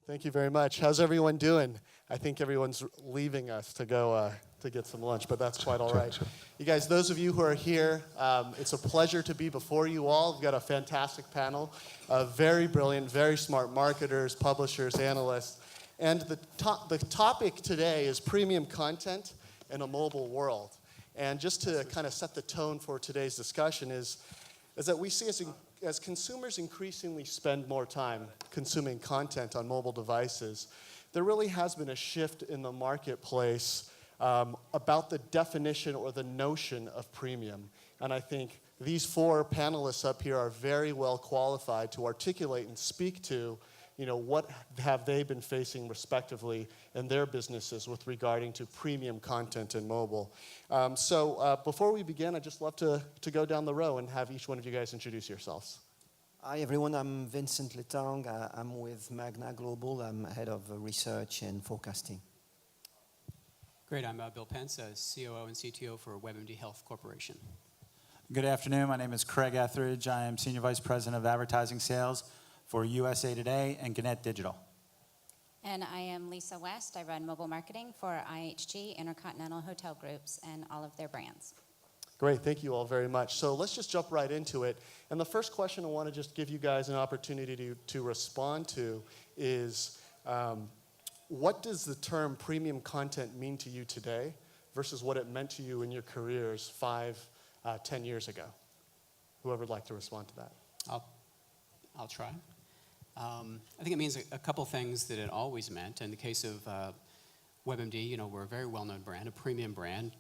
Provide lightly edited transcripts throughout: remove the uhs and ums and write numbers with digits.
Thank you very much. How's everyone doing? I think everyone's leaving us to go to get some lunch, but that's quite all right. Sure. You guys, those of you who are here, it's a pleasure to be before you all. We've got a fantastic panel of very brilliant, very smart marketers, publishers, analysts. And the topic today is premium content in a mobile world. And just to kind of set the tone for today's discussion is that we see as consumers increasingly spend more time consuming content on mobile devices, there really has been a shift in the marketplace about the definition or the notion of premium. And I think these four panelists up here are very well qualified to articulate and speak to, what have they been facing respectively in their businesses with regarding to premium content in mobile. So before we begin, I'd just love to go down the row and have each one of you guys introduce yourselves. Hi everyone, I'm Vincent Létang. I'm with Magna Global. I'm head of research and forecasting. Great, I'm Bill Pence, COO and CTO for WebMD Health Corporation. Good afternoon. My name is Craig Etheridge. I am Senior Vice President of Advertising Sales for USA Today and Gannett Digital. And I am Lisa West. I run mobile marketing for IHG, Intercontinental Hotel Groups, and all of their brands. Great, thank you all very much. So let's just jump right into it. And the first question I want to just give you guys an opportunity to respond to is, what does the term premium content mean to you today versus what it meant to you in your careers 5, 10 years ago? Whoever would like to respond to that? I'll try. I think it means a couple things that it always meant. In the case of WebMD, we're a very well-known brand, a premium brand.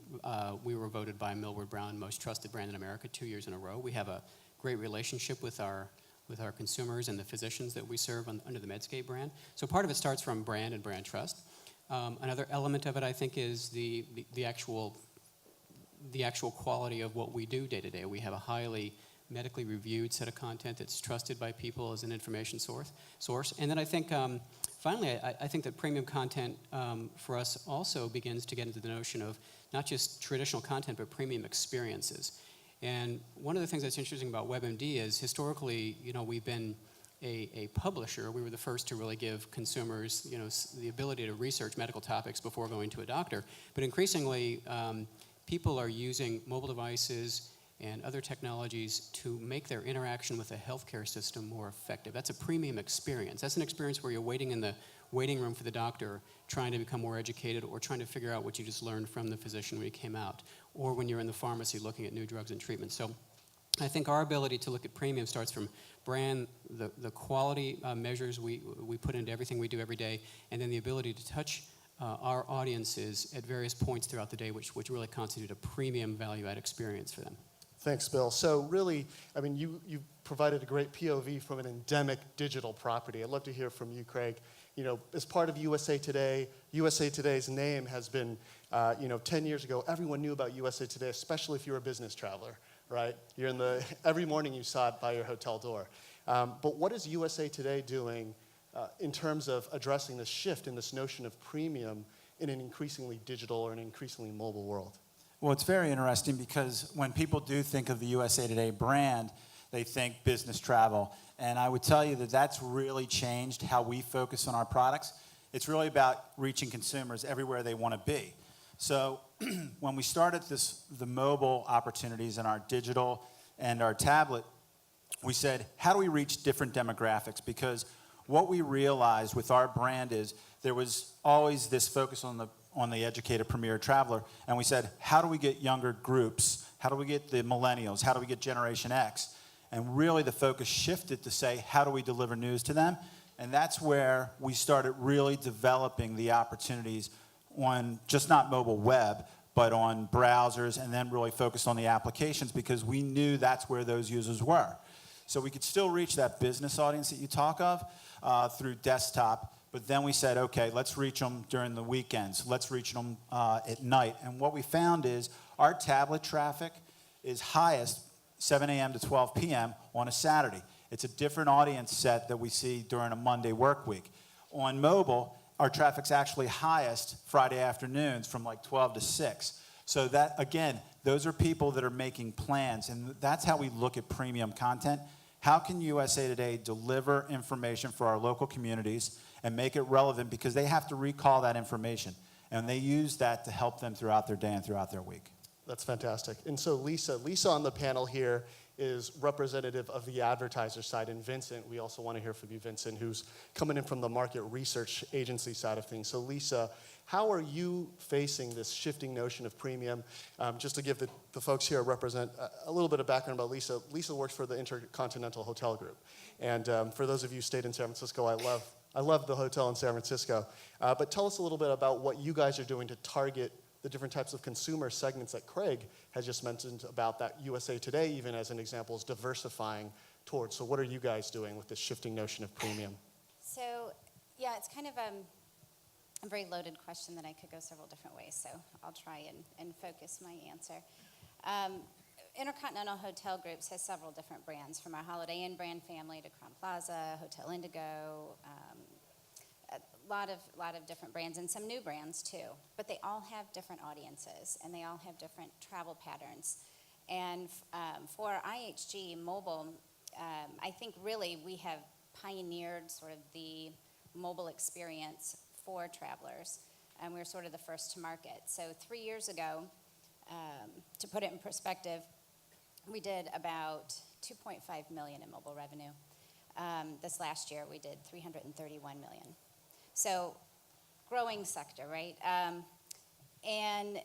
We were voted by Millward Brown most trusted brand in America 2 years in a row. We have a great relationship with our consumers and the physicians that we serve under the Medscape brand. So part of it starts from brand and brand trust. Another element of it, I think, is the actual quality of what we do day to day. We have a highly medically reviewed set of content that's trusted by people as an information source. And then I think, finally, I think that premium content for us also begins to get into the notion of not just traditional content, but premium experiences. And one of the things that's interesting about WebMD is historically, we've been a publisher. We were the first to really give consumers, the ability to research medical topics before going to a doctor. But increasingly, people are using mobile devices and other technologies to make their interaction with the healthcare system more effective. That's a premium experience. That's an experience where you're waiting in the waiting room for the doctor, trying to become more educated or trying to figure out what you just learned from the physician when you came out, or when you're in the pharmacy looking at new drugs and treatments. So I think our ability to look at premium starts from brand, the quality measures we put into everything we do every day, and then the ability to touch our audiences at various points throughout the day, which really constitute a premium value-add experience for them. Thanks, Bill. So really, you provided a great POV from an endemic digital property. I'd love to hear from you, Craig. As part of USA Today, USA Today's name has been, 10 years ago, everyone knew about USA Today, especially if you're a business traveler, right? Every morning you saw it by your hotel door. But what is USA Today doing in terms of addressing this shift in this notion of premium in an increasingly digital or an increasingly mobile world? Well, it's very interesting because when people do think of the USA Today brand, they think business travel. And I would tell you that that's really changed how we focus on our products. It's really about reaching consumers everywhere they want to be. So when we started the mobile opportunities in our digital and our tablet, we said, how do we reach different demographics? Because what we realized with our brand is there was always this focus on the educated premier traveler, and we said, how do we get younger groups? How do we get the millennials? How do we get Generation X? And really the focus shifted to say, how do we deliver news to them? And that's where we started really developing the opportunities on just not mobile web, but on browsers, and then really focused on the applications because we knew that's where those users were. So we could still reach that business audience that you talk of through desktop. But then we said, okay, let's reach them during the weekends. Let's reach them at night. And what we found is our tablet traffic is highest 7 a.m. to 12 p.m. on a Saturday. It's a different audience set that we see during a Monday work week. On mobile, our traffic's actually highest Friday afternoons from like 12 to 6. So that, again, those are people that are making plans. And that's how we look at premium content. how can USA Today deliver information for our local communities and make it relevant, because they have to recall that information. And they use that to help them throughout their day and throughout their week. That's fantastic. And so Lisa on the panel here is representative of the advertiser side, and Vincent, we also want to hear from you, Vincent, who's coming in from the market research agency side of things. So Lisa, how are you facing this shifting notion of premium? Just to give the folks here represent a little bit of background about Lisa. Lisa works for the Intercontinental Hotel Group. And for those of you who stayed in San Francisco, I love the hotel in San Francisco. But tell us a little bit about what you guys are doing to target the different types of consumer segments that Craig has just mentioned about, that USA Today, even as an example, is diversifying towards. So what are you guys doing with this shifting notion of premium? So, yeah, it's kind of a very loaded question that I could go several different ways, so I'll try and focus my answer. Intercontinental Hotel Groups has several different brands, from our Holiday Inn brand family to Crowne Plaza, Hotel Indigo, a lot of different brands, and some new brands too. But they all have different audiences, and they all have different travel patterns. And for IHG Mobile, I think really we have pioneered sort of the mobile experience for travelers, and we were sort of the first to market. So 3 years ago, to put it in perspective, we did about $2.5 million in mobile revenue. This last year, we did $331 million. So, growing sector, right? And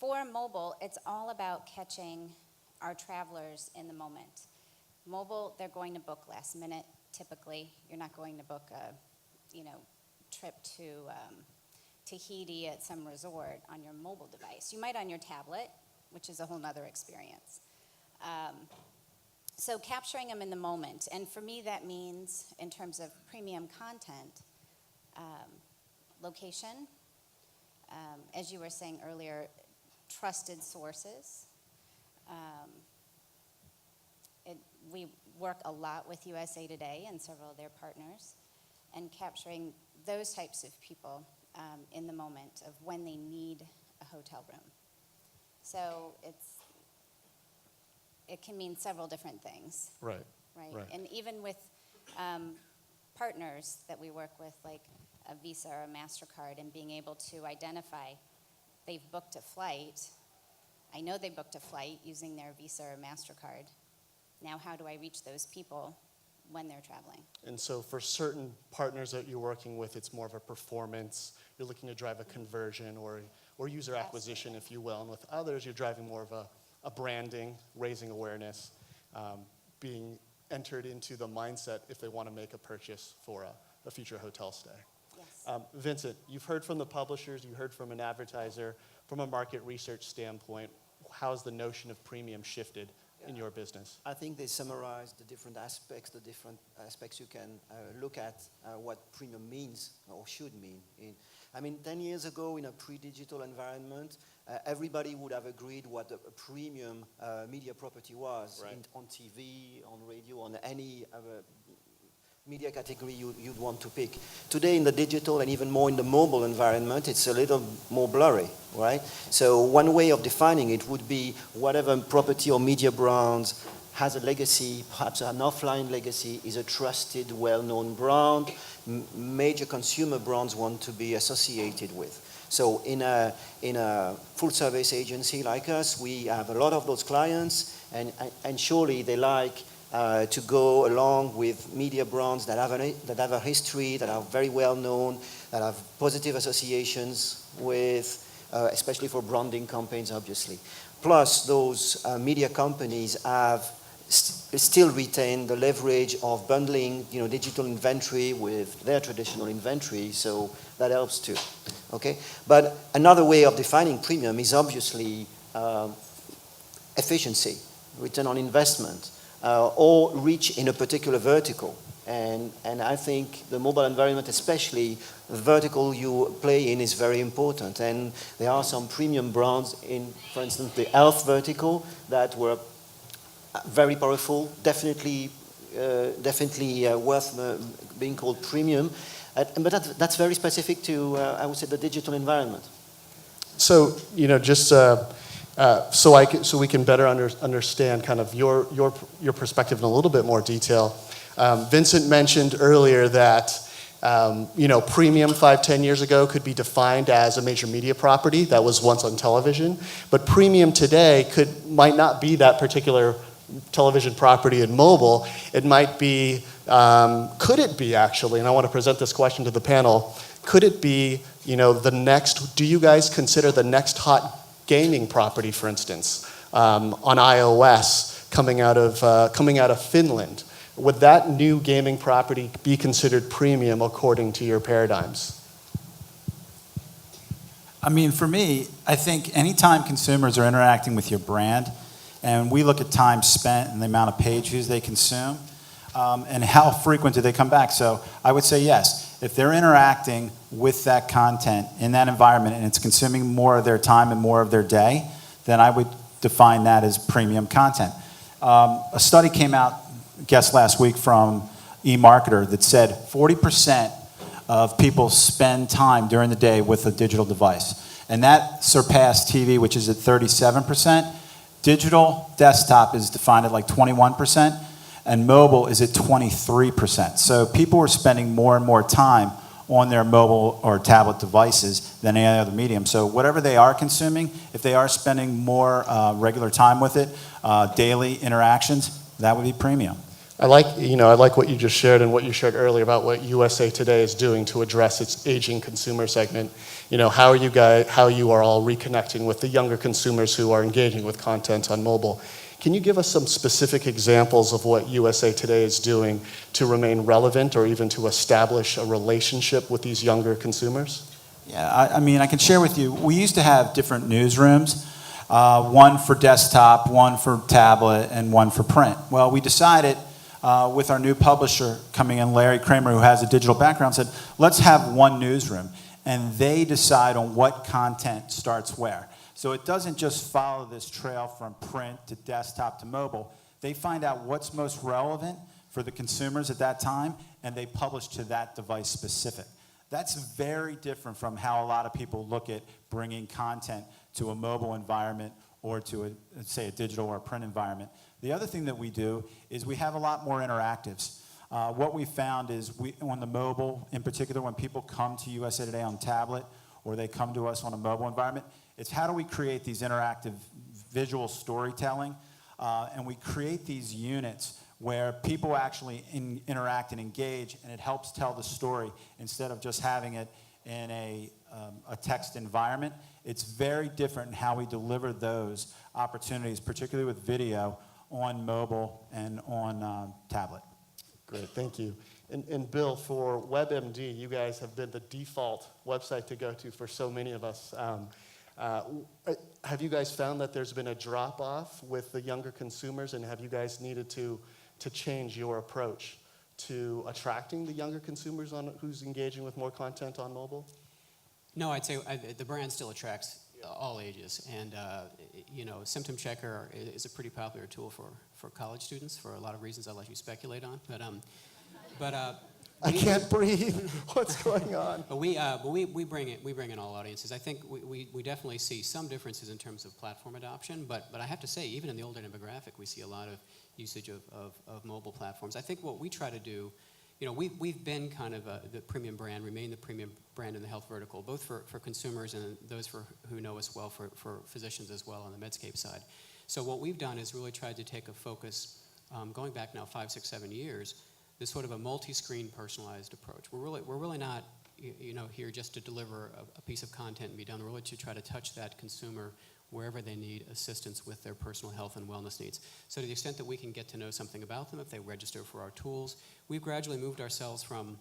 for mobile, it's all about catching our travelers in the moment. Mobile, they're going to book last minute, typically. You're not going to book a, trip to Tahiti at some resort on your mobile device. You might on your tablet, which is a whole nother experience. So capturing them in the moment. And for me, that means, in terms of premium content, location, as you were saying earlier, trusted sources. We work a lot with USA Today and several of their partners, and capturing those types of people in the moment of when they need a hotel room. So it can mean several different things. Right. Right. And even with partners that we work with, like a Visa or a MasterCard, and being able to identify they've booked a flight. I know they booked a flight using their Visa or MasterCard. Now how do I reach those people when they're traveling? And so for certain partners that you're working with, it's more of a performance. You're looking to drive a conversion or user acquisition, if you will. And with others, you're driving more of a branding, raising awareness, being entered into the mindset if they want to make a purchase for a future hotel stay. Yes. Vincent, you've heard from the publishers, you heard from an advertiser. From a market research standpoint, how's the notion of premium shifted in your business? I think they summarize the different aspects you can look at what premium means or should mean. 10 years ago, in a pre-digital environment, everybody would have agreed what a premium media property was, right, on TV, on radio, on any media category you'd want to pick. Today, in the digital and even more in the mobile environment, it's a little more blurry, right? So one way of defining it would be whatever property or media brand has a legacy, perhaps an offline legacy, is a trusted, well-known brand, major consumer brands want to be associated with. So in a full-service agency like us, we have a lot of those clients, and surely they like to go along with media brands that have a history, that are very well known, that have positive associations with, especially for branding campaigns, obviously. Plus, those media companies have still retain the leverage of bundling, digital inventory with their traditional inventory, so that helps too. Okay, but another way of defining premium is obviously efficiency, return on investment. Or reach in a particular vertical. And I think the mobile environment, especially the vertical you play in, is very important. And there are some premium brands in, for instance, the health vertical that were very powerful, definitely worth being called premium. But that's very specific to, I would say, the digital environment. So, just So we can better understand kind of your perspective in a little bit more detail. Vincent mentioned earlier that premium 5-10 years ago could be defined as a major media property that was once on television, but premium today might not be that particular television property in mobile. It might be, could it be actually, and I want to present this question to the panel, could it be, do you guys consider the next hot gaming property, for instance, on iOS coming out of Finland? Would that new gaming property be considered premium according to your paradigms? I mean, for me, I think anytime consumers are interacting with your brand, and we look at time spent and the amount of page views they consume, and how frequent do they come back. So I would say yes. If they're interacting with that content in that environment and it's consuming more of their time and more of their day, then I would define that as premium content. A study came out, I guess last week, from eMarketer that said 40% of people spend time during the day with a digital device. And that surpassed TV, which is at 37%. Digital desktop is defined at like 21%, and mobile is at 23%. So people are spending more and more time on their mobile or tablet devices than any other medium. So whatever they are consuming, if they are spending more regular time with it, daily interactions, that would be premium. I like what you just shared and what you shared earlier about what USA Today is doing to address its aging consumer segment. How you are all reconnecting with the younger consumers who are engaging with content on mobile. Can you give us some specific examples of what USA Today is doing to remain relevant or even to establish a relationship with these younger consumers? Yeah, I mean, I can share with you, we used to have different newsrooms, one for desktop, one for tablet, and one for print. Well, we decided with our new publisher coming in, Larry Kramer, who has a digital background, said, let's have one newsroom. And they decide on what content starts where. So it doesn't just follow this trail from print to desktop to mobile. They find out what's most relevant for the consumers at that time, and they publish to that device specific. That's very different from how a lot of people look at bringing content to a mobile environment or to, say, a digital or a print environment. The other thing that we do is we have a lot more interactives. What we found is on the mobile, in particular, when people come to USA Today on tablet or they come to us on a mobile environment, it's how do we create these interactive visual storytelling, and we create these units where people actually interact and engage, and it helps tell the story instead of just having it in a text environment. It's very different in how we deliver those opportunities, particularly with video on mobile and on tablet. Great, thank you. And Bill, for WebMD, you guys have been the default website to go to for so many of us. Have you guys found that there's been a drop-off with the younger consumers, and have you guys needed to change your approach to attracting the younger consumers who's engaging with more content on mobile? No, I'd say the brand still attracts all ages, and Symptom Checker is a pretty popular tool for college students for a lot of reasons I'll let you speculate on. But I can't breathe. What's going on? But we bring in all audiences. I think we definitely see some differences in terms of platform adoption, but I have to say, even in the older demographic, we see a lot of usage of mobile platforms. I think what we try to do, we've been kind of the premium brand, remain the premium brand in the health vertical, both for consumers and those who know us well, for physicians as well on the Medscape side. So what we've done is really tried to take a focus, going back now 5, 6, 7 years, this sort of a multi-screen personalized approach. We're really not here just to deliver a piece of content and be done. We're really to try to touch that consumer wherever they need assistance with their personal health and wellness needs. So to the extent that we can get to know something about them if they register for our tools, we've gradually moved ourselves from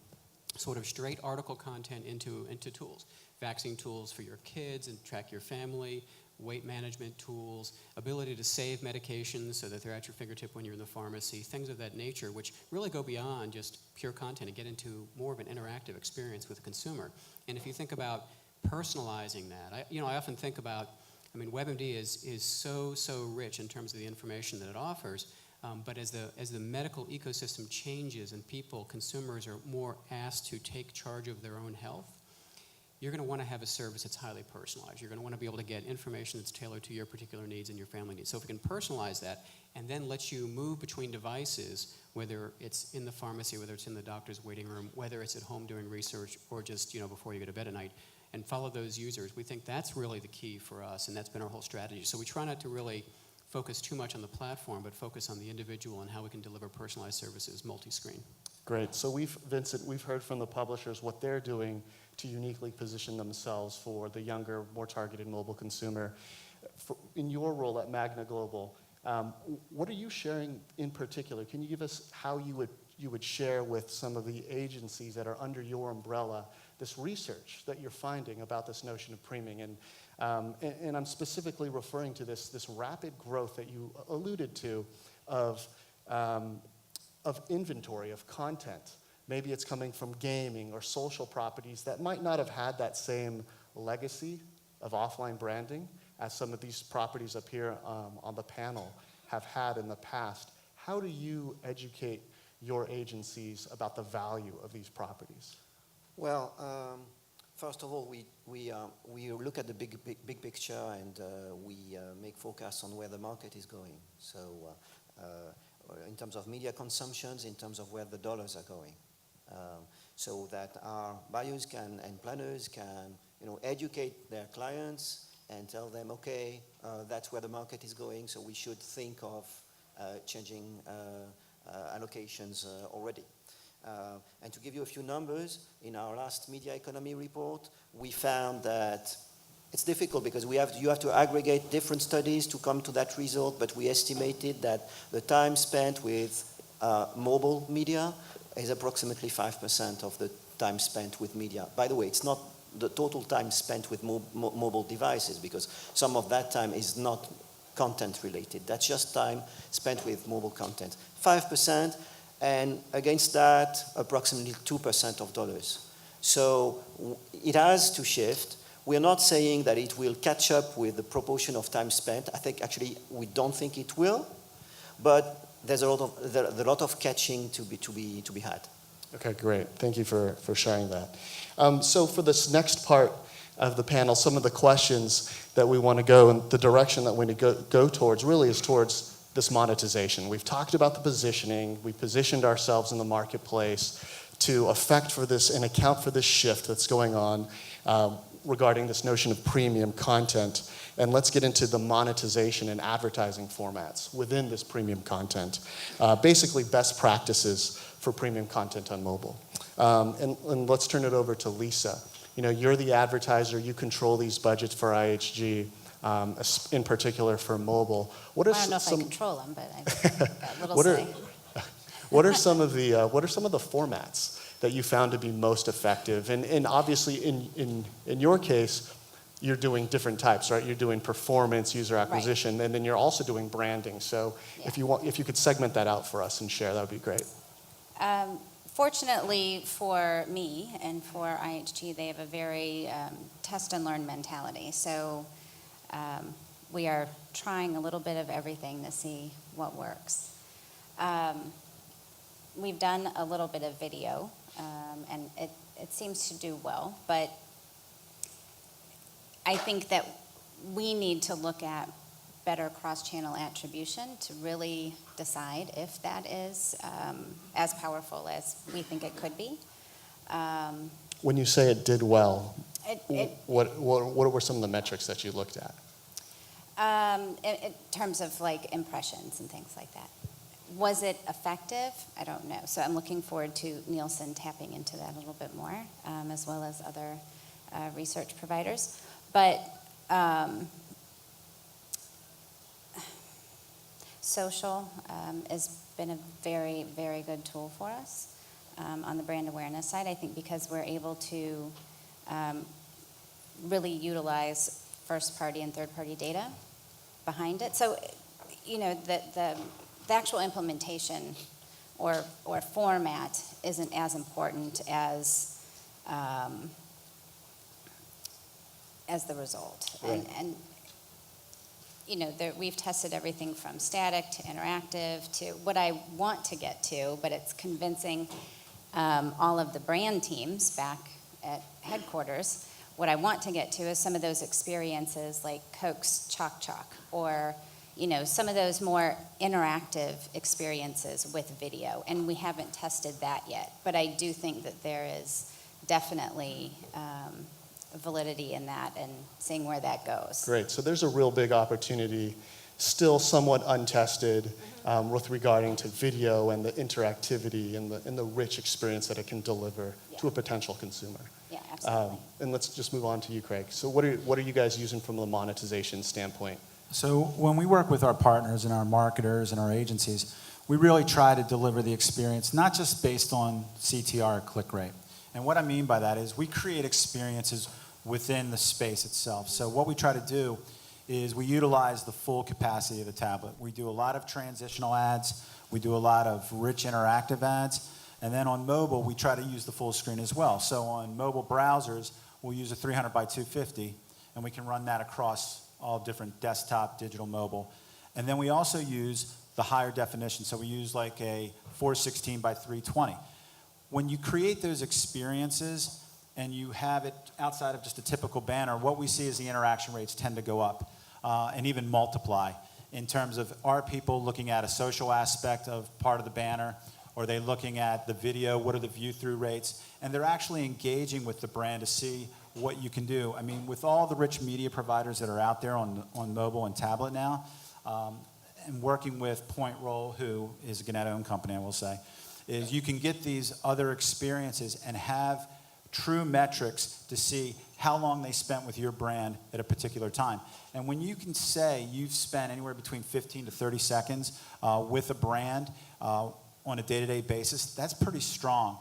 sort of straight article content into tools. Vaccine tools for your kids and track your family, weight management tools, ability to save medications so that they're at your fingertip when you're in the pharmacy, things of that nature, which really go beyond just pure content and get into more of an interactive experience with the consumer. And if you think about personalizing that, I often think about, WebMD is so rich in terms of the information that it offers, but as the medical ecosystem changes and consumers are more asked to take charge of their own health, you're going to want to have a service that's highly personalized. You're going to want to be able to get information that's tailored to your particular needs and your family needs. So if we can personalize that and then let you move between devices, whether it's in the pharmacy, whether it's in the doctor's waiting room, whether it's at home doing research, or just before you go to bed at night, and follow those users, we think that's really the key for us, and that's been our whole strategy. So we try not to really focus too much on the platform, but focus on the individual and how we can deliver personalized services multi-screen. Great. So Vincent, we've heard from the publishers what they're doing to uniquely position themselves for the younger, more targeted mobile consumer. In your role at Magna Global, what are you sharing in particular? Can you give us how you would share with some of the agencies that are under your umbrella this research that you're finding about this notion of premium? And I'm specifically referring to this rapid growth that you alluded to of inventory, of content. Maybe it's coming from gaming or social properties that might not have had that same legacy of offline branding as some of these properties up here on the panel have had in the past. How do you educate your agencies about the value of these properties? Well, first of all, we look at the big picture, and we make forecasts on where the market is going. So in terms of media consumptions, in terms of where the dollars are going. So that our buyers and planners can educate their clients and tell them, okay, that's where the market is going, so we should think of changing allocations already. And to give you a few numbers, in our last media economy report, we found that it's difficult because you have to aggregate different studies to come to that result, but we estimated that the time spent with mobile media is approximately 5% of the time spent with media. By the way, it's not the total time spent with mobile devices, because some of that time is not content related. That's just time spent with mobile content. 5%, and against that, approximately 2% of dollars. So it has to shift. We're not saying that it will catch up with the proportion of time spent. I think actually we don't think it will, but there's a lot of catching to be had. Okay, great. Thank you for sharing that. So for this next part of the panel, some of the questions that we want to go and the direction that we need to go towards really is towards this monetization. We've talked about the positioning. We positioned ourselves in the marketplace to affect for this and account for this shift that's going on regarding this notion of premium content. And let's get into the monetization and advertising formats within this premium content. Basically, best practices for premium content on mobile. And let's turn it over to Lisa. You're the advertiser. You control these budgets for IHG, in particular for mobile. I don't know if I control them, but I've got a little say. What are some of the formats that you found to be most effective? And obviously, in your case, you're doing different types, right? You're doing performance, user acquisition, right, and then you're also doing branding. So yeah, if you could segment that out for us and share, that would be great. Fortunately for me and for IHG, they have a very test and learn mentality. So we are trying a little bit of everything to see what works. We've done a little bit of video, and it seems to do well, but I think that we need to look at better cross-channel attribution to really decide if that is as powerful as we think it could be. When you say it did well, what were some of the metrics that you looked at? In terms of like impressions and things like that. Was it effective? I don't know. So I'm looking forward to Nielsen tapping into that a little bit more, as well as other research providers. But social has been a very, very good tool for us on the brand awareness side. I think because we're able to really utilize first-party and third-party data behind it. So, the actual implementation or format isn't as important as the result. Right. And we've tested everything from static to interactive to what I want to get to, but it's convincing all of the brand teams back at headquarters what I want to get to is some of those experiences like Coke's Chalk Chalk, or some of those more interactive experiences with video. And we haven't tested that yet, but I do think that there is definitely validity in that and seeing where that goes. Great. So there's a real big opportunity, still somewhat untested, with regarding to video and the interactivity and the rich experience that it can deliver to a potential consumer. Yeah, absolutely. And let's just move on to you, Craig. So what are you guys using from the monetization standpoint? So when we work with our partners and our marketers and our agencies, we really try to deliver the experience not just based on CTR or click rate. And what I mean by that is we create experiences within the space itself. So what we try to do is we utilize the full capacity of the tablet. We do a lot of transitional ads, we do a lot of rich interactive ads, and then on mobile we try to use the full screen as well. So on mobile browsers, we'll use a 300 by 250, and we can run that across all different desktop, digital, mobile. And then we also use the higher definition, so we use like a 416 by 320. When you create those experiences and you have it outside of just a typical banner, what we see is the interaction rates tend to go up and even multiply in terms of, are people looking at a social aspect of part of the banner? Or are they looking at the video? What are the view-through rates? And they're actually engaging with the brand to see what you can do. I mean, with all the rich media providers that are out there on mobile and tablet now, and working with Point Roll, who is a Gannett-owned company, I will say, is you can get these other experiences and have true metrics to see how long they spent with your brand at a particular time. And when you can say you've spent anywhere between 15 to 30 seconds with a brand on a day-to-day basis, that's pretty strong.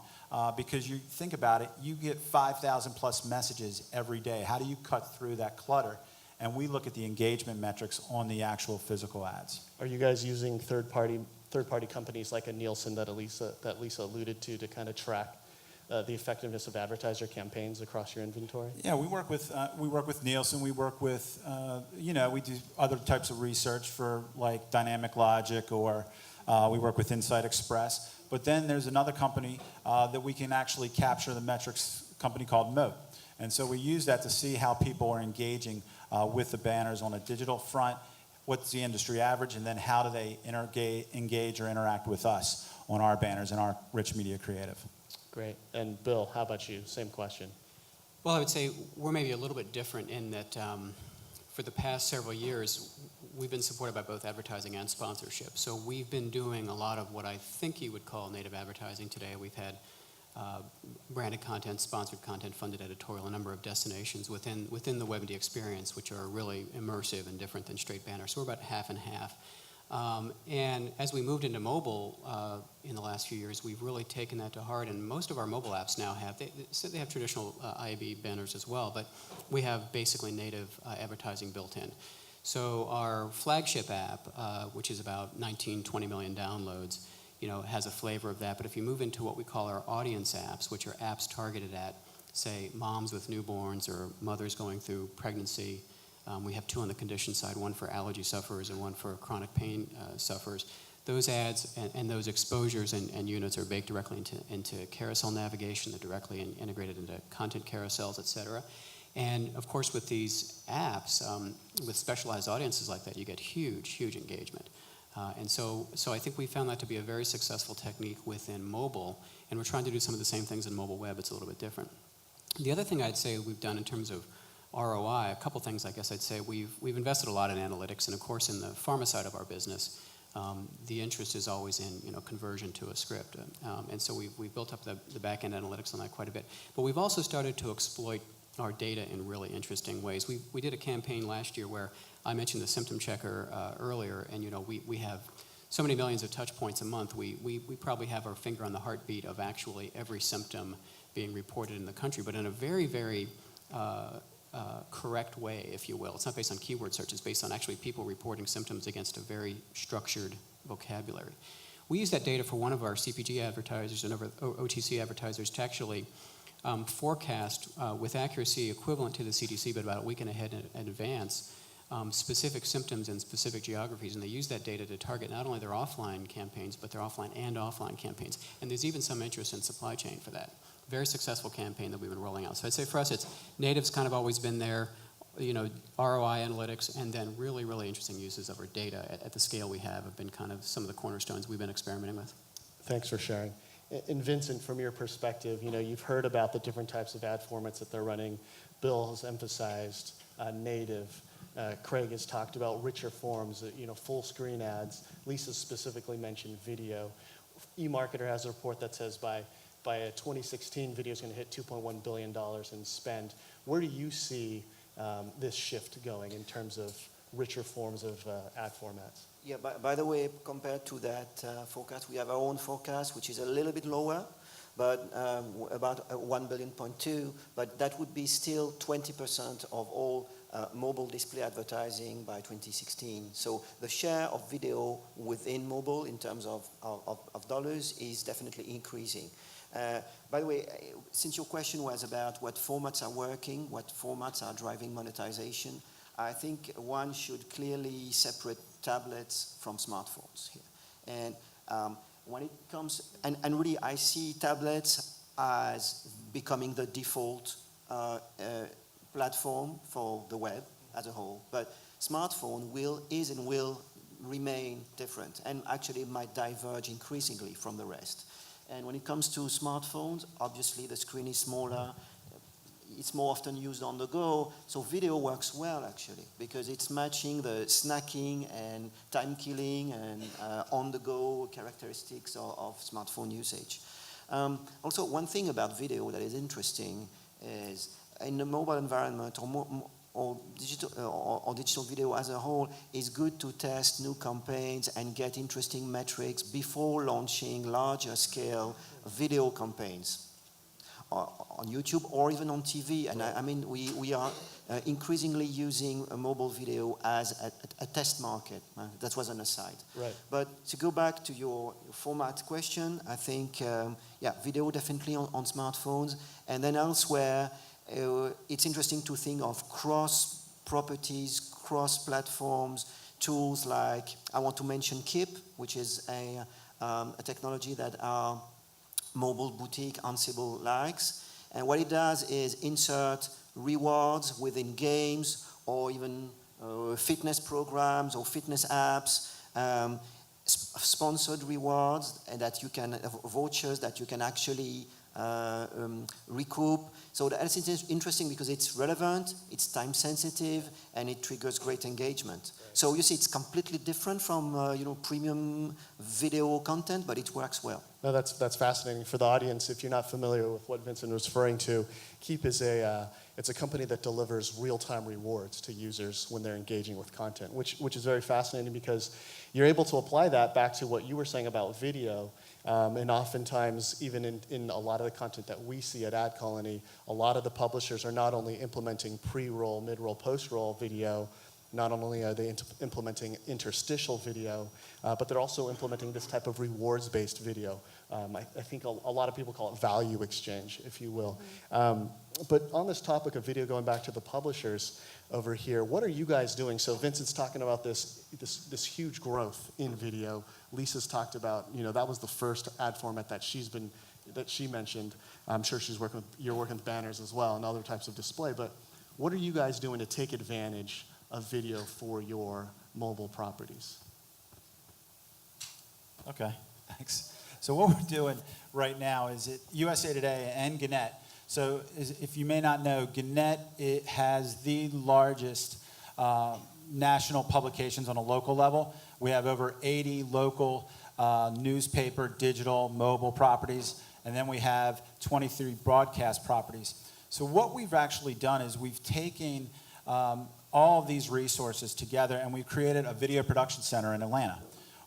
Because you think about it, you get 5,000 plus messages every day. How do you cut through that clutter? And we look at the engagement metrics on the actual physical ads. Are you guys using third-party companies like a Nielsen that Lisa alluded to kind of track the effectiveness of advertiser campaigns across your inventory? Yeah, we work with Nielsen. We work with we do other types of research for like Dynamic Logic, or we work with Insight Express. But then there's another company that we can actually capture the metrics, a company called Moat. And so we use that to see how people are engaging with the banners on a digital front, what's the industry average, and then how do they engage or interact with us on our banners and our rich media creative. Great. And Bill, how about you? Same question. Well, I would say we're maybe a little bit different in that for the past several years, we've been supported by both advertising and sponsorship. So we've been doing a lot of what I think you would call native advertising today. We've had branded content, sponsored content, funded editorial, a number of destinations within the WebMD experience, which are really immersive and different than straight banners. So we're about half and half. And as we moved into mobile in the last few years, we've really taken that to heart. And most of our mobile apps now have, they have traditional IAB banners as well, but we have basically native advertising built in. So our flagship app, which is about 19, 20 million downloads, has a flavor of that. But if you move into what we call our audience apps, which are apps targeted at, say, moms with newborns or mothers going through pregnancy, we have two on the condition side, one for allergy sufferers and one for chronic pain sufferers. Those ads and those exposures and units are baked directly into carousel navigation. They're directly integrated into content carousels, et cetera. And of course, with these apps, with specialized audiences like that, you get huge, huge engagement. And so I think we found that to be a very successful technique within mobile, and we're trying to do some of the same things in mobile web. It's a little bit different. The other thing I'd say we've done in terms of ROI, a couple things I guess I'd say. We've invested a lot in analytics, and of course in the pharma side of our business, the interest is always in conversion to a script. And so we've built up the back-end analytics on that quite a bit. But we've also started to exploit our data in really interesting ways. We did a campaign last year where I mentioned the symptom checker earlier, and we have so many millions of touch points a month. We probably have our finger on the heartbeat of actually every symptom being reported in the country, but in a very, very correct way, if you will. It's not based on keyword search. It's based on actually people reporting symptoms against a very structured vocabulary. We use that data for one of our CPG advertisers and OTC advertisers to actually forecast with accuracy equivalent to the CDC, but about a week and ahead in advance, specific symptoms in specific geographies. And they use that data to target not only their offline campaigns, but their offline campaigns. And there's even some interest in supply chain for that. very successful campaign that we've been rolling out. So I'd say for us, it's native's kind of always been there, ROI analytics, and then really, really interesting uses of our data at the scale we have been kind of some of the cornerstones we've been experimenting with. Thanks for sharing. And Vincent, from your perspective, you've heard about the different types of ad formats that they're running. Bill has emphasized native. Craig has talked about richer forms, full screen ads. Lisa specifically mentioned video. eMarketer has a report that says by 2016, video is going to hit $2.1 billion in spend. Where do you see this shift going in terms of richer forms of ad formats? Yeah, by the way, compared to that forecast, we have our own forecast, which is a little bit lower, but about 1.2 billion, but that would be still 20% of all mobile display advertising by 2016. So the share of video within mobile in terms of dollars is definitely increasing. By the way, since your question was about what formats are working, what formats are driving monetization, I think one should clearly separate tablets from smartphones here. And when it comes, and really I see tablets as becoming the default platform for the web as a whole, but smartphone is and will remain different, and actually might diverge increasingly from the rest. And when it comes to smartphones, obviously the screen is smaller, it's more often used on the go, so video works well actually, because it's matching the snacking and time killing and on-the-go characteristics of smartphone usage. Also, one thing about video that is interesting is in the mobile environment or digital video as a whole, it's good to test new campaigns and get interesting metrics before launching larger scale video campaigns on YouTube or even on TV. And I mean, we are increasingly using a mobile video as a test market. That was an aside. Right. But to go back to your format question, I think, video definitely on smartphones. And then elsewhere, it's interesting to think of cross-properties, cross-platforms, tools like, I want to mention Kip, which is a technology that our mobile boutique Ansible likes. And what it does is insert rewards within games or even fitness programs or fitness apps, sponsored rewards and that you can, vouchers that you can actually recoup. So that's interesting because it's relevant, it's time sensitive, and it triggers great engagement. Right. So you see, it's completely different from premium video content, but it works well. No, that's fascinating. For the audience, if you're not familiar with what Vincent was referring to, Keep is it's a company that delivers real-time rewards to users when they're engaging with content, which is very fascinating because you're able to apply that back to what you were saying about video. And oftentimes, even in a lot of the content that we see at AdColony, a lot of the publishers are not only implementing pre-roll, mid-roll, post-roll video, not only are they implementing interstitial video, but they're also implementing this type of rewards-based video. I think a lot of people call it value exchange, if you will. But on this topic of video, going back to the publishers over here, what are you guys doing? So Vincent's talking about this huge growth in video. Lisa's talked about, that was the first ad format that she mentioned. I'm sure you're working with banners as well and other types of display. But what are you guys doing to take advantage of video for your mobile properties? Okay, thanks. So what we're doing right now is at USA Today and Gannett. So if you may not know, Gannett, it has the largest national publications on a local level. We have over 80 local newspaper, digital, mobile properties, and then we have 23 broadcast properties. So what we've actually done is we've taken all of these resources together and we've created a video production center in Atlanta.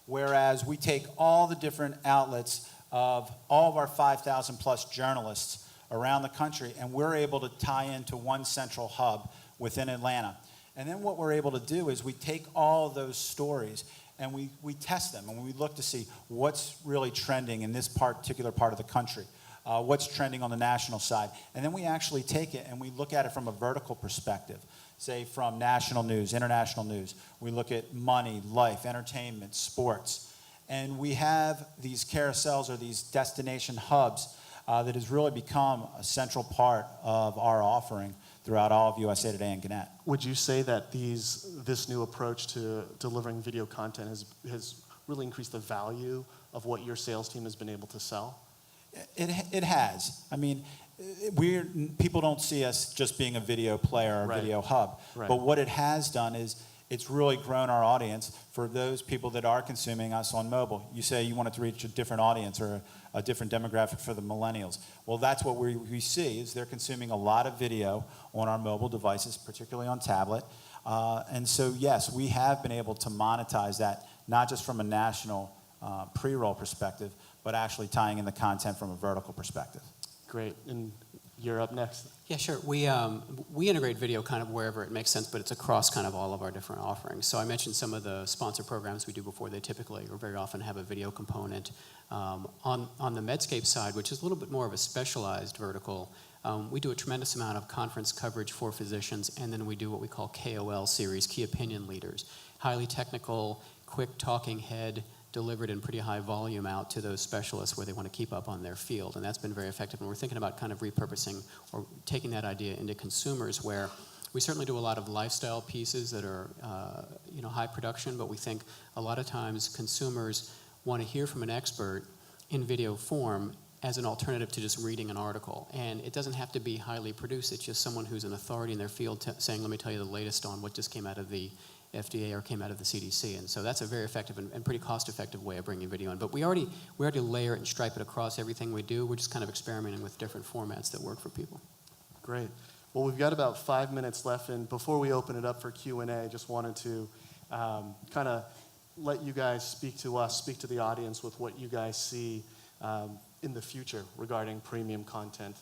Whereas we take all the different outlets of all of our 5,000 plus journalists around the country and we're able to tie into one central hub within Atlanta. And then what we're able to do is we take all of those stories and we test them and we look to see what's really trending in this particular part of the country, what's trending on the national side. And then we actually take it and we look at it from a vertical perspective, say from national news, international news. We look at money, life, entertainment, sports. And we have these carousels or these destination hubs that has really become a central part of our offering throughout all of USA Today and Gannett. Would you say that this new approach to delivering video content has really increased the value of what your sales team has been able to sell? It has. I mean, people don't see us just being a video player or a Right. video hub. Right. But what it has done is it's really grown our audience for those people that are consuming us on mobile. You say you wanted to reach a different audience or a different demographic for the millennials. Well, that's what we see is they're consuming a lot of video on our mobile devices, particularly on tablet. And so, yes, we have been able to monetize that, not just from a national pre-roll perspective, but actually tying in the content from a vertical perspective. Great. And you're up next. Yeah, sure. We integrate video kind of wherever it makes sense, but it's across kind of all of our different offerings. So I mentioned some of the sponsor programs we do before. They typically or very often have a video component. On the Medscape side, which is a little bit more of a specialized vertical, we do a tremendous amount of conference coverage for physicians, and then we do what we call KOL series, key opinion leaders, highly technical, quick talking head, delivered in pretty high volume out to those specialists where they want to keep up on their field. And that's been very effective. And we're thinking about kind of repurposing or taking that idea into consumers where we certainly do a lot of lifestyle pieces that are high production, but we think a lot of times consumers want to hear from an expert in video form as an alternative to just reading an article. And it doesn't have to be highly produced. It's just someone who's an authority in their field saying, let me tell you the latest on what just came out of the FDA or came out of the CDC. And so that's a very effective and pretty cost-effective way of bringing video in. But we already layer it and stripe it across everything we do. We're just kind of experimenting with different formats that work for people. Great. Well, we've got about 5 minutes left, and before we open it up for Q&A, I just wanted to kind of let you guys speak to the audience with what you guys see in the future regarding premium content,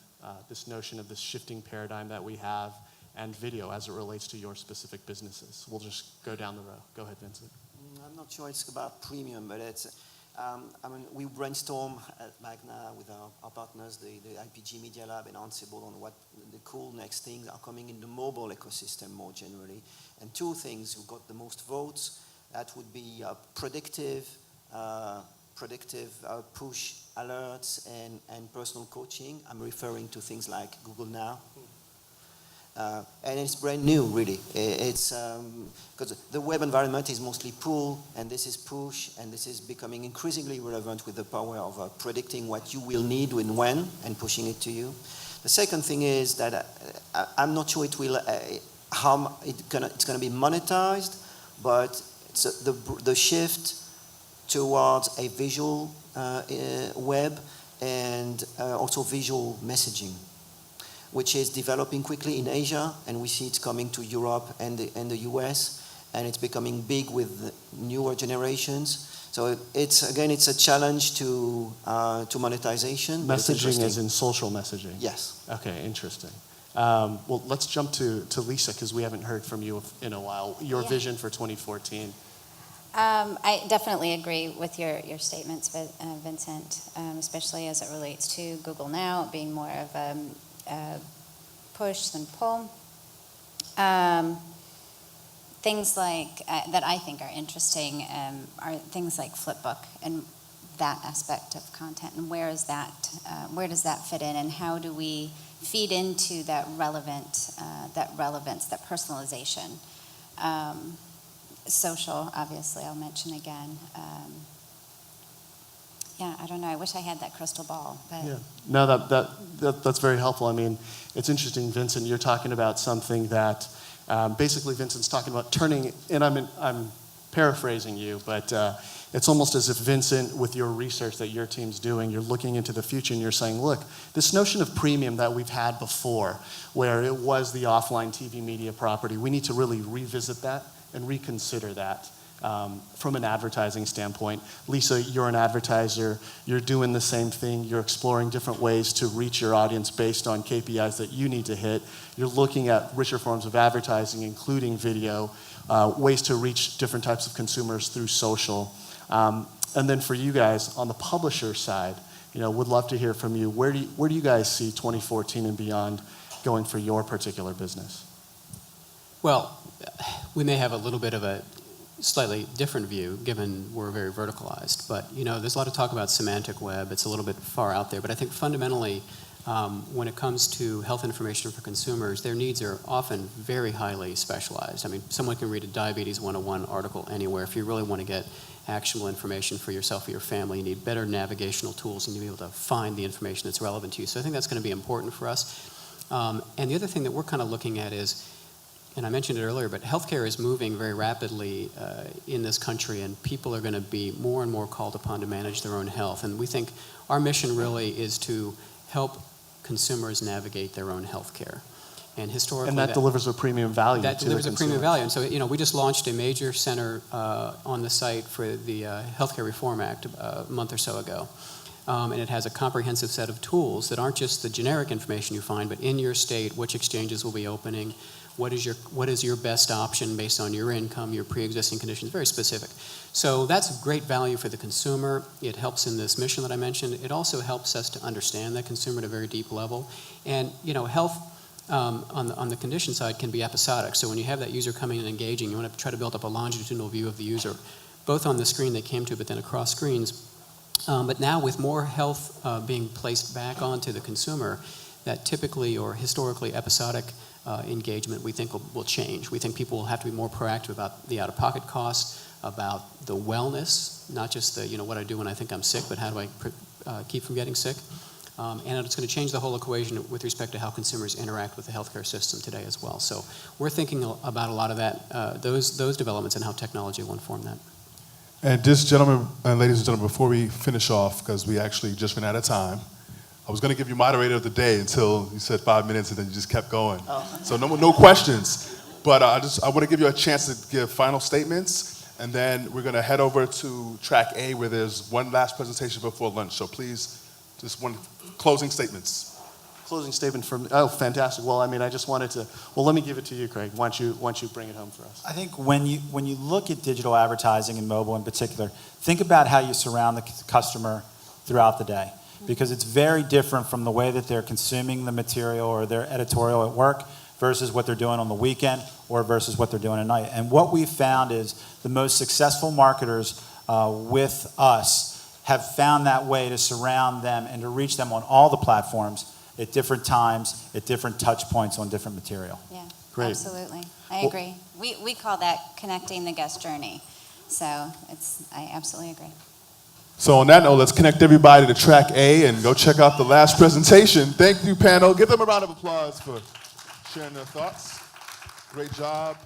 this notion of this shifting paradigm that we have, and video as it relates to your specific businesses. We'll just go down the row. Go ahead, Vincent. I'm not sure it's about premium, but it's, we brainstorm at Magna with our partners, the IPG Media Lab and Ansible, on what the cool next things are coming in the mobile ecosystem more generally. And two things who got the most votes, that would be predictive push alerts and personal coaching. I'm referring to things like Google Now. And it's brand new, really. It's because the web environment is mostly pull, and this is push, and this is becoming increasingly relevant with the power of predicting what you will need and when, and pushing it to you. The second thing is that I'm not sure it will how it's gonna be monetized, but it's the shift towards a visual web and also visual messaging, which is developing quickly in Asia, and we see it's coming to Europe and the US, and it's becoming big with newer generations. So it's a challenge to monetization. Messaging as in social messaging? Yes. Okay, interesting. Well, let's jump to Lisa, because we haven't heard from you in a while. Your vision for 2014. I definitely agree with your statements, Vincent, especially as it relates to Google Now being more of a push than pull. Things like that I think are interesting are things like Flipbook and that aspect of content, and where does that fit in, and how do we feed into that relevance, that personalization. Social, obviously, I'll mention again. I don't know. I wish I had that crystal ball. But yeah, no, that's very helpful. I mean, it's interesting, Vincent. You're talking about something that basically Vincent's talking about turning. And I'm paraphrasing you, but it's almost as if Vincent, with your research that your team's doing, you're looking into the future and you're saying, look, this notion of premium that we've had before, where it was the offline TV media property, we need to really revisit that and reconsider that. From an advertising standpoint. Lisa, you're an advertiser. You're doing the same thing. You're exploring different ways to reach your audience based on KPIs that you need to hit. You're looking at richer forms of advertising, including video, ways to reach different types of consumers through social. And then for you guys, on the publisher side, would love to hear from you. Where do you guys see 2014 and beyond going for your particular business? Well, we may have a little bit of a slightly different view, given we're very verticalized. But there's a lot of talk about semantic web. It's a little bit far out there. But I think fundamentally, when it comes to health information for consumers, their needs are often very highly specialized. I mean, someone can read a Diabetes 101 article anywhere. If you really want to get actionable information for yourself or your family, you need better navigational tools, and you need to be able to find the information that's relevant to you. So I think that's going to be important for us. And the other thing that we're kind of looking at is, and I mentioned it earlier, but healthcare is moving very rapidly in this country, and people are going to be more and more called upon to manage their own health. And we think our mission really is to help consumers navigate their own healthcare. And historically, And that delivers a premium value. that to delivers the a premium consumer. value. And so, we just launched a major center on the site for the Healthcare Reform Act a month or so ago. And it has a comprehensive set of tools that aren't just the generic information you find, but in your state, which exchanges will be opening, what is your best option based on your income, your pre-existing conditions, very specific. So that's great value for the consumer. It helps in this mission that I mentioned. It also helps us to understand that consumer at a very deep level. And, health on the condition side can be episodic. So when you have that user coming and engaging, you want to try to build up a longitudinal view of the user, both on the screen they came to, but then across screens. But now with more health being placed back onto the consumer, that typically or historically episodic engagement we think will change. We think people will have to be more proactive about the out-of-pocket costs, about the wellness, not just the, what I do when I think I'm sick, but how do I keep from getting sick? And it's going to change the whole equation with respect to how consumers interact with the healthcare system today as well. So we're thinking about a lot of that, those developments and how technology will inform that. And just, gentlemen and ladies and gentlemen, before we finish off, because we actually just ran out of time, I was going to give you moderator of the day until you said 5 minutes, and then you just kept going. Oh. So no questions. But I want to give you a chance to give final statements, and then we're going to head over to track A, where there's one last presentation before lunch. So please, just one closing statements. Closing statement from, fantastic. Well, I just wanted to, let me give it to you, Craig. Why don't you bring it home for us? I think when you look at digital advertising and mobile in particular, think about how you surround the customer throughout the day, because it's very different from the way that they're consuming the material or their editorial at work versus what they're doing on the weekend or versus what they're doing at night. And what we've found is the most successful marketers with us have found that way to surround them and to reach them on all the platforms at different times, at different touch points on different material. Yeah, Great. absolutely. I agree. We call that connecting the guest journey. So I absolutely agree. So on that note, let's connect everybody to track A and go check out the last presentation. Thank you, panel. Give them a round of applause for sharing their thoughts. Great job.